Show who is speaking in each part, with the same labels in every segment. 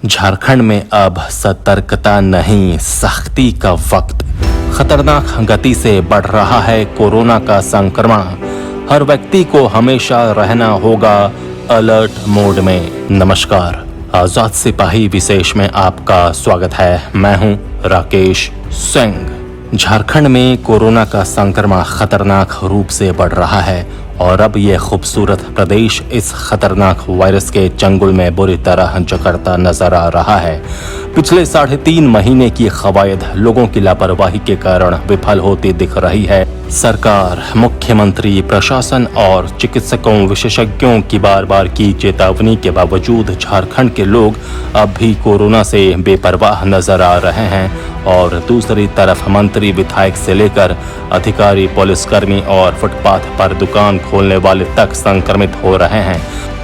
Speaker 1: झारखंड में अब सतर्कता नहीं, सख्ती का वक्त। खतरनाक गति से बढ़ रहा है कोरोना का संक्रमण। हर व्यक्ति को हमेशा रहना होगा अलर्ट मोड में। नमस्कार, आजाद सिपाही विशेष में आपका स्वागत है। मैं हूं राकेश सिंह। झारखंड में कोरोना का संक्रमण खतरनाक रूप से बढ़ रहा है और अब यह खूबसूरत प्रदेश इस खतरनाक वायरस के चंगुल में बुरी तरह जकड़ता नजर आ रहा है। पिछले 3.5 महीने की कवायद लोगों की लापरवाही के कारण विफल होती दिख रही है। सरकार, मुख्यमंत्री, प्रशासन और चिकित्सकों, विशेषज्ञों की बार बार की चेतावनी के बावजूद झारखंड के लोग अब भी कोरोना से बेपरवाह नजर आ रहे हैं और दूसरी तरफ मंत्री, विधायक से लेकर अधिकारी, पुलिसकर्मी और फुटपाथ पर दुकान खोलने वाले तक संक्रमित हो रहे हैं।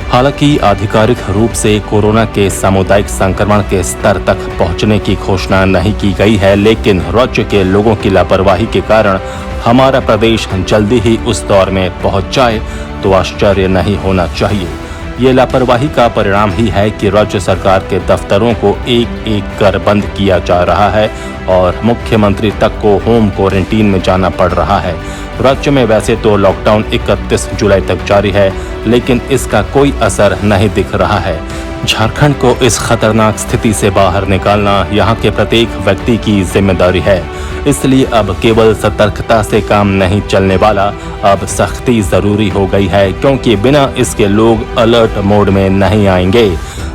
Speaker 1: हालांकि आधिकारिक रूप से कोरोना के सामुदायिक संक्रमण के स्तर तक पहुंचने की घोषणा नहीं की गई है, लेकिन राज्य के लोगों की लापरवाही के कारण हमारा प्रदेश जल्दी ही उस दौर में पहुंच जाए तो आश्चर्य नहीं होना चाहिए। ये लापरवाही का परिणाम ही है कि राज्य सरकार के दफ्तरों को एक एक कर बंद किया जा रहा है और मुख्यमंत्री तक को होम क्वारंटीन में जाना पड़ रहा है। राज्य में वैसे तो लॉकडाउन 31 जुलाई तक जारी है, लेकिन इसका कोई असर नहीं दिख रहा है। झारखंड को इस खतरनाक स्थिति से बाहर निकालना यहाँ के प्रत्येक व्यक्ति की जिम्मेदारी है। इसलिए अब केवल सतर्कता से काम नहीं चलने वाला, अब सख्ती जरूरी हो गई है, क्योंकि बिना इसके लोग अलर्ट मोड में नहीं आएंगे।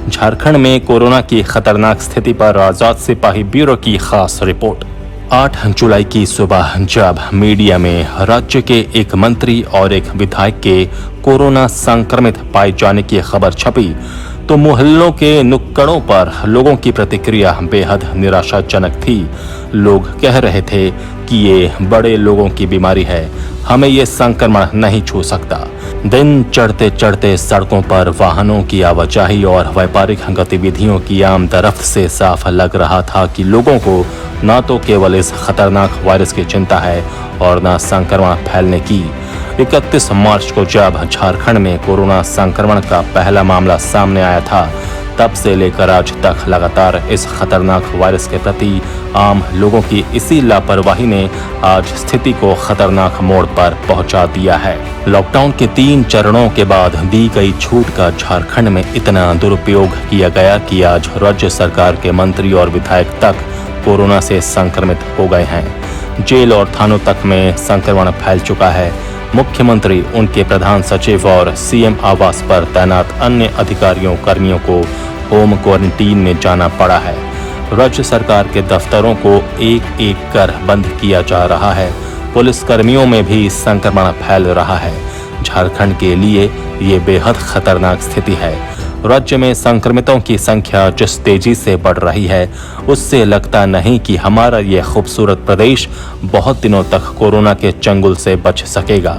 Speaker 1: झारखंड में कोरोना की खतरनाक स्थिति पर आजाद सिपाही ब्यूरो की खास रिपोर्ट। 8 जुलाई की सुबह जब मीडिया में राज्य के एक मंत्री और एक विधायक के कोरोना संक्रमित पाए जाने की खबर छपी तो मोहल्लों के नुक्कड़ों पर लोगों की प्रतिक्रिया बेहद निराशाजनक थी। लोग कह रहे थे कि ये बड़े लोगों की बीमारी है, हमें ये संक्रमण नहीं छू सकता। दिन चढ़ते चढ़ते सड़कों पर वाहनों की आवाजाही और व्यापारिक गतिविधियों की आमदरफ्त से साफ लग रहा था कि लोगों को न तो केवल इस खतरनाक वायरस की चिंता है और न संक्रमण फैलने की। 31 मार्च को जब झारखंड में कोरोना संक्रमण का पहला मामला सामने आया था, तब से लेकर आज तक लगातार इस खतरनाक वायरस के प्रति आम लोगों की इसी लापरवाही ने आज स्थिति को खतरनाक मोड़ पर पहुंचा दिया है। लॉकडाउन के 3 चरणों के बाद दी गई छूट का झारखंड में इतना दुरुपयोग किया गया कि आज राज्य सरकार के मंत्री और विधायक तक कोरोना से संक्रमित हो गए हैं। जेल और थानों तक में संक्रमण फैल चुका है। मुख्यमंत्री, उनके प्रधान सचिव और सीएम आवास पर तैनात अन्य अधिकारियों कर्मियों को होम क्वारंटीन में जाना पड़ा है। राज्य सरकार के दफ्तरों को एक एक कर बंद किया जा रहा है। पुलिस कर्मियों में भी संक्रमण फैल रहा है। झारखंड के लिए ये बेहद खतरनाक स्थिति है। राज्य में संक्रमितों की संख्या जिस तेजी से बढ़ रही है, उससे लगता नहीं कि हमारा ये खूबसूरत प्रदेश बहुत दिनों तक कोरोना के चंगुल से बच सकेगा।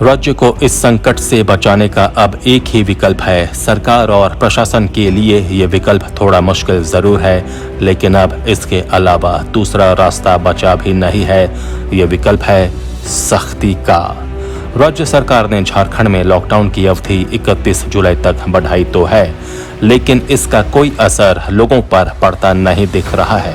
Speaker 1: राज्य को इस संकट से बचाने का अब एक ही विकल्प है। सरकार और प्रशासन के लिए ये विकल्प थोड़ा मुश्किल जरूर है, लेकिन अब इसके अलावा दूसरा रास्ता बचा भी नहीं है। ये विकल्प है सख्ती का। राज्य सरकार ने झारखंड में लॉकडाउन की अवधि 31 जुलाई तक बढ़ाई तो है, लेकिन इसका कोई असर लोगों पर पड़ता नहीं दिख रहा है।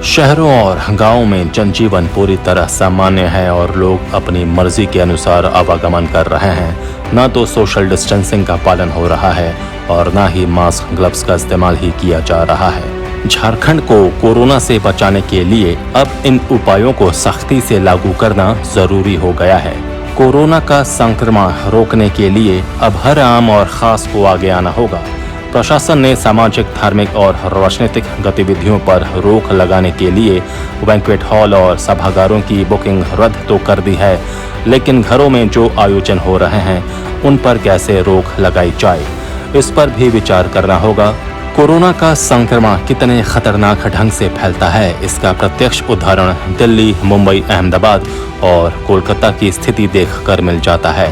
Speaker 1: शहरों और गांवों में जनजीवन पूरी तरह सामान्य है और लोग अपनी मर्जी के अनुसार आवागमन कर रहे हैं। न तो सोशल डिस्टेंसिंग का पालन हो रहा है और न ही मास्क, ग्लव्स का इस्तेमाल ही किया जा रहा है। झारखंड को कोरोना से बचाने के लिए अब इन उपायों को सख्ती से लागू करना जरूरी हो गया है। कोरोना का संक्रमण रोकने के लिए अब हर आम और खास को आगे आना होगा। प्रशासन ने सामाजिक, धार्मिक और राजनीतिक गतिविधियों पर रोक लगाने के लिए बैंक्वेट हॉल और सभागारों की बुकिंग रद्द तो कर दी है, लेकिन घरों में जो आयोजन हो रहे हैं उन पर कैसे रोक लगाई जाए, इस पर भी विचार करना होगा। कोरोना का संक्रमण कितने खतरनाक ढंग से फैलता है, इसका प्रत्यक्ष उदाहरण दिल्ली, मुंबई, अहमदाबाद और कोलकाता की स्थिति देखकर मिल जाता है।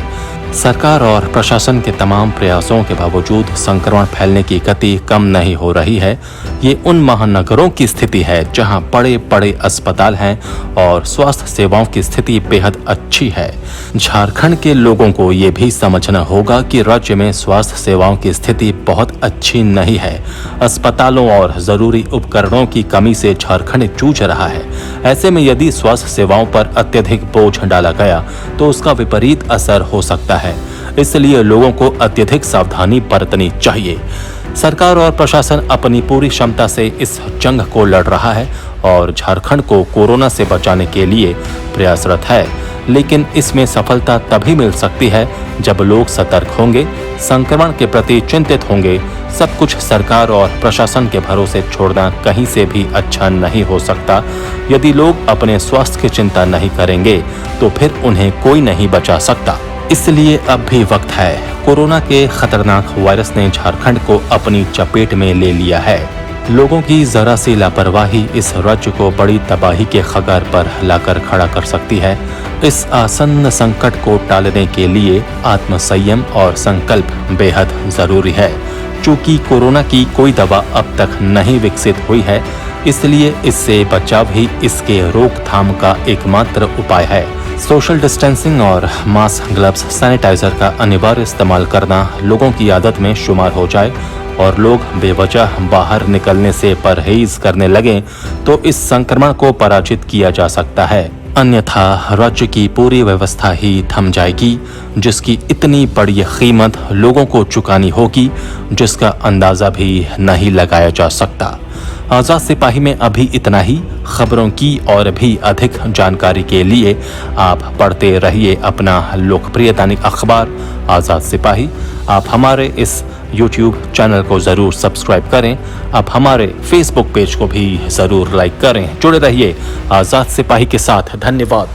Speaker 1: सरकार और प्रशासन के तमाम प्रयासों के बावजूद संक्रमण फैलने की गति कम नहीं हो रही है। ये उन महानगरों की स्थिति है जहां बड़े बड़े अस्पताल हैं और स्वास्थ्य सेवाओं की स्थिति बेहद अच्छी है। झारखंड के लोगों को ये भी समझना होगा कि राज्य में स्वास्थ्य सेवाओं की स्थिति बहुत अच्छी नहीं है। अस्पतालों और जरूरी उपकरणों की कमी से झारखंड जूझ रहा है। ऐसे में यदि स्वास्थ्य सेवाओं पर अत्यधिक बोझ डाला गया तो उसका विपरीत असर हो सकता है। इसलिए लोगों को अत्यधिक सावधानी बरतनी चाहिए। सरकार और प्रशासन अपनी पूरी क्षमता से इस जंग को लड़ रहा है और झारखंड को कोरोना से बचाने के लिए प्रयासरत है, लेकिन इसमें सफलता तभी मिल सकती है जब लोग सतर्क होंगे, संक्रमण के प्रति चिंतित होंगे। सब कुछ सरकार और प्रशासन के भरोसे छोड़ना कहीं से भी अच्छा नहीं हो सकता। यदि लोग अपने स्वास्थ्य की चिंता नहीं करेंगे तो फिर उन्हें कोई नहीं बचा सकता। इसलिए अब भी वक्त है। कोरोना के खतरनाक वायरस ने झारखंड को अपनी चपेट में ले लिया है। लोगों की जरा सी लापरवाही इस राज्य को बड़ी तबाही के कगार पर लाकर खड़ा कर सकती है। इस आसन्न संकट को टालने के लिए आत्मसंयम और संकल्प बेहद जरूरी है। चूंकि कोरोना की कोई दवा अब तक नहीं विकसित हुई है, इसलिए इससे बचाव ही इसके रोकथाम का एकमात्र उपाय है। सोशल डिस्टेंसिंग और मास्क, ग्लव्स, सैनिटाइजर का अनिवार्य इस्तेमाल करना लोगों की आदत में शुमार हो जाए और लोग बेवजह बाहर निकलने से परहेज करने लगें तो इस संक्रमण को पराजित किया जा सकता है। अन्यथा राज्य की पूरी व्यवस्था ही थम जाएगी, जिसकी इतनी बड़ी कीमत लोगों को चुकानी होगी जिसका अंदाजा भी नहीं लगाया जा सकता। आजाद सिपाही में अभी इतना ही। खबरों की और भी अधिक जानकारी के लिए आप पढ़ते रहिए अपना लोकप्रिय दैनिक अखबार आजाद सिपाही। आप हमारे इस YouTube चैनल को ज़रूर सब्सक्राइब करें। आप हमारे Facebook पेज को भी ज़रूर लाइक करें। जुड़े रहिए आजाद सिपाही के साथ। धन्यवाद।